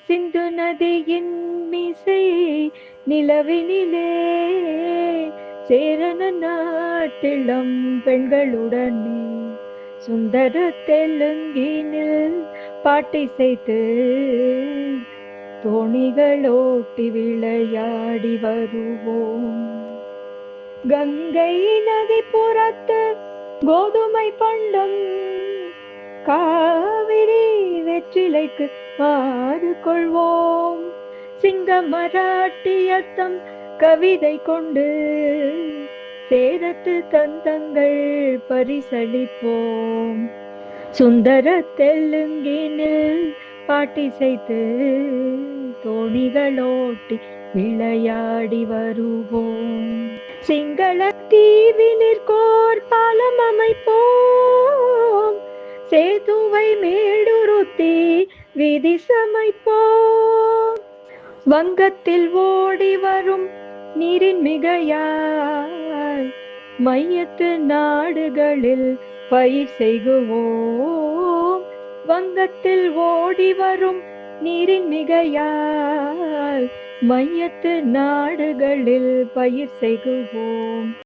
சிந்து நதியின் மிசை நிலவினிலே சேரன நாட்டிளம் பெண்களுடனே சுந்தர தெலுங்கினில் பாட்டிசைத்து தோணிகளோட்டி விளையாடி வருவோம். கங்கை நதி புறத்து கோதுமை பண்டம் காவிரி வெற்றிலைக்கு மாறு கொள்வோம். சிங்க மராட்டியத்தம் கவிதை கொண்டு சேரத்து தந்தங்கள் பரிசளிப்போம். சுந்தர தெலுங்கினில் பாட்டிசைத்து தோணிகளோட்டி விளையாடி வருவோம். சிங்கள தீவினிற்கோர் பாலம் அமைப்போம். சேதுவை மேடுருத்தி விதி சமைப்போம். வங்கத்தில் ஓடி வரும் நீரின் மிகையால் மையத்து நாடுகளில் பயிர் செய்குவோம். வங்கத்தில் ஓடி வரும் நீரின் மிகையால் மையத்து நாடுகளில் பயிர் செய்குவோம்.